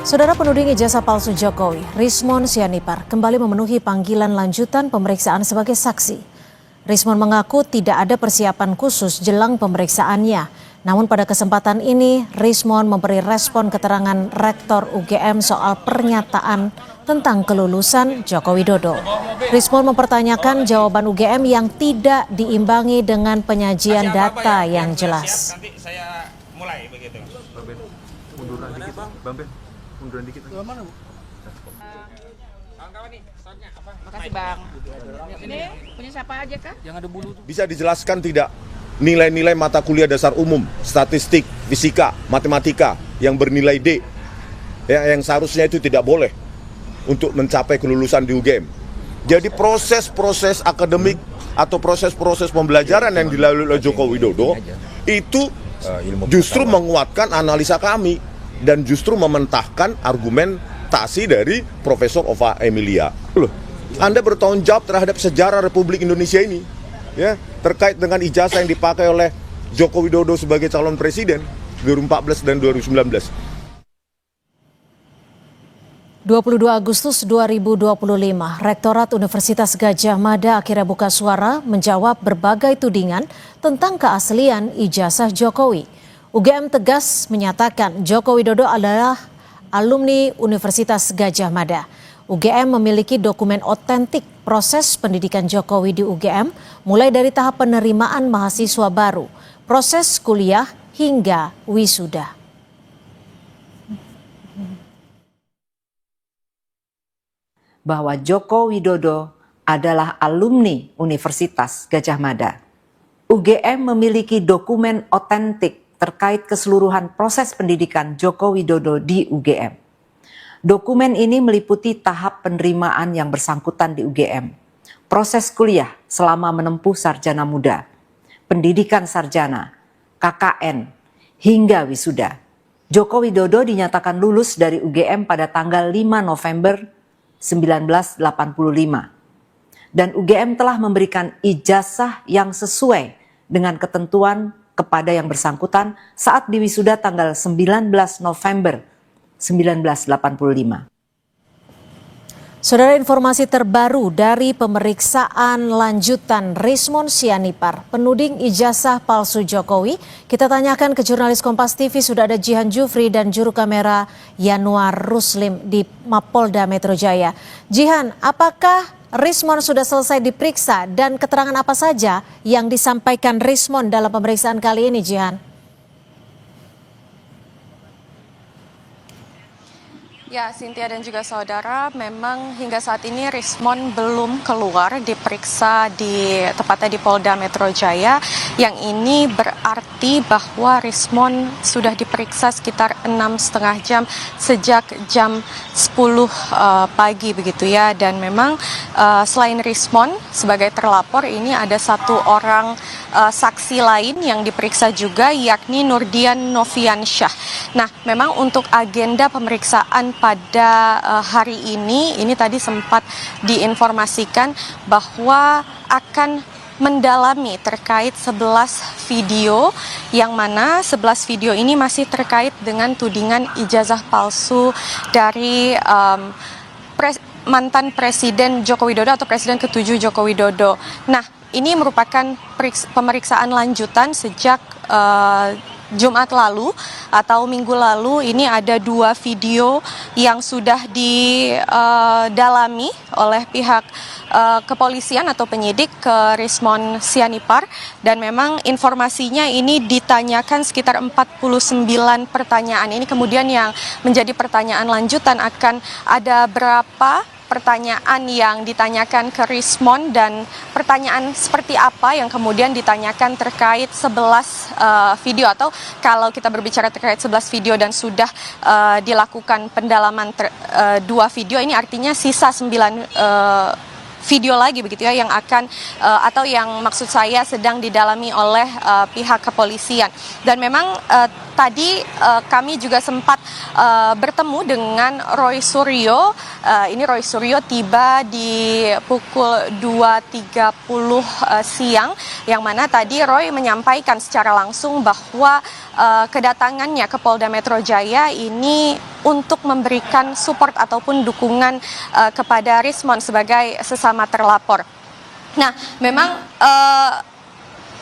Saudara penuding ijazah palsu Jokowi, Rismon Sianipar, kembali memenuhi panggilan lanjutan pemeriksaan sebagai saksi. Rismon mengaku tidak ada persiapan khusus jelang pemeriksaannya. Namun pada kesempatan ini, Rismon memberi respon keterangan Rektor UGM soal pernyataan tentang kelulusan Joko Widodo. Rismon mempertanyakan jawaban UGM yang tidak diimbangi dengan penyajian data yang jelas. Nanti saya mulai begitu. Munduran dikit, Bang Ben. Munduran dikit. Mana, Bu? Kawan-kawan nih, soalnya apa? Makasih Bang. Ini punya siapa aja Kak? Yang ada bulu tuh. Bisa dijelaskan tidak nilai-nilai mata kuliah dasar umum, statistik, fisika, matematika yang bernilai D, yang seharusnya itu tidak boleh untuk mencapai kelulusan di UGM. Jadi proses-proses akademik atau proses-proses pembelajaran yang dilalui oleh Joko Widodo itu justru menguatkan analisa kami dan justru mementahkan argumentasi dari Profesor Ova Emilia. Loh, Anda bertanggung jawab terhadap sejarah Republik Indonesia ini, ya, terkait dengan ijazah yang dipakai oleh Joko Widodo sebagai calon presiden 2014 dan 2019. 22 Agustus 2025, Rektorat Universitas Gadjah Mada akhirnya buka suara menjawab berbagai tudingan tentang keaslian ijazah Jokowi. UGM tegas menyatakan Joko Widodo adalah alumni Universitas Gadjah Mada. UGM memiliki dokumen otentik proses pendidikan Jokowi di UGM, mulai dari tahap penerimaan mahasiswa baru, proses kuliah hingga wisuda. Bahwa Joko Widodo adalah alumni Universitas Gadjah Mada. UGM memiliki dokumen otentik terkait keseluruhan proses pendidikan Joko Widodo di UGM. Dokumen ini meliputi tahap penerimaan yang bersangkutan di UGM, proses kuliah selama menempuh sarjana muda, pendidikan sarjana, KKN, hingga wisuda. Joko Widodo dinyatakan lulus dari UGM pada tanggal 5 November 1985. Dan UGM telah memberikan ijazah yang sesuai dengan ketentuan kepada yang bersangkutan saat diwisuda tanggal 19 November 1985. Saudara, informasi terbaru dari pemeriksaan lanjutan Rismon Sianipar, penuding ijazah palsu Jokowi. Kita tanyakan ke jurnalis Kompas TV, sudah ada Jihan Jufri dan juru kamera Yanuar Ruslim di Mapolda Metro Jaya. Jihan, apakah Rismon sudah selesai diperiksa dan keterangan apa saja yang disampaikan Rismon dalam pemeriksaan kali ini, Jihan? Ya, Cynthia dan juga saudara, memang hingga saat ini Rismon belum keluar diperiksa tepatnya di Polda Metro Jaya. Yang ini berarti bahwa Rismon sudah diperiksa sekitar 6,5 jam sejak jam 10 pagi begitu ya. Dan memang selain Rismon sebagai terlapor, ini ada satu orang saksi lain yang diperiksa juga, yakni Nurdian Noviansyah. Nah, memang untuk agenda pemeriksaan pada hari ini tadi sempat diinformasikan bahwa akan mendalami terkait 11 video, yang mana 11 video ini masih terkait dengan tudingan ijazah palsu dari mantan Presiden Joko Widodo atau Presiden ke-7 Joko Widodo. Nah, ini merupakan pemeriksaan lanjutan sejak Jumat lalu atau minggu lalu. Ini ada 2 video yang sudah didalami oleh pihak kepolisian atau penyidik ke Rismon Sianipar, dan memang informasinya ini ditanyakan sekitar 49 pertanyaan. Ini kemudian yang menjadi pertanyaan lanjutan, akan ada berapa pertanyaan yang ditanyakan ke Rismon dan pertanyaan seperti apa yang kemudian ditanyakan terkait 11 video, atau kalau kita berbicara terkait 11 video dan sudah dilakukan pendalaman 2 video, ini artinya sisa 9 video lagi begitu ya yang akan atau yang maksud saya sedang didalami oleh pihak kepolisian. Dan memang tadi kami juga sempat bertemu dengan Roy Suryo. Ini Roy Suryo tiba di pukul 2.30 siang, yang mana tadi Roy menyampaikan secara langsung bahwa kedatangannya ke Polda Metro Jaya ini untuk memberikan support ataupun dukungan kepada Rismon sebagai sesama terlapor. Nah, memang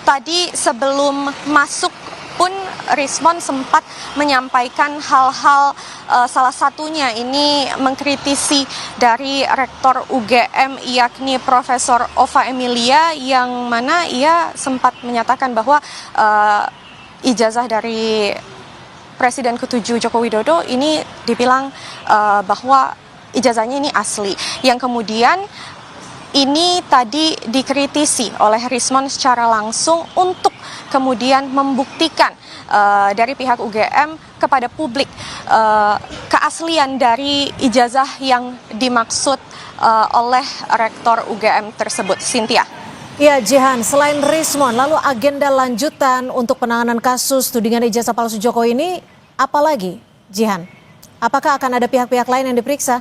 tadi sebelum masuk pun Rismon sempat menyampaikan hal-hal, salah satunya ini mengkritisi dari Rektor UGM yakni Profesor Ova Emilia, yang mana ia sempat menyatakan bahwa ijazah dari Presiden ke-7 Joko Widodo ini dibilang bahwa ijazahnya ini asli, yang kemudian ini tadi dikritisi oleh Rismon secara langsung untuk kemudian membuktikan dari pihak UGM kepada publik keaslian dari ijazah yang dimaksud oleh Rektor UGM tersebut. Cynthia. Ya, Jihan, selain Rismon, lalu agenda lanjutan untuk penanganan kasus tudingan ijazah palsu Jokowi ini apa lagi, Jihan? Apakah akan ada pihak-pihak lain yang diperiksa?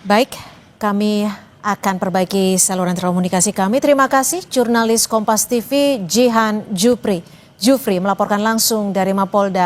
Baik, kami akan perbaiki saluran komunikasi kami. Terima kasih jurnalis Kompas TV Jihan Jufri melaporkan langsung dari Mapolda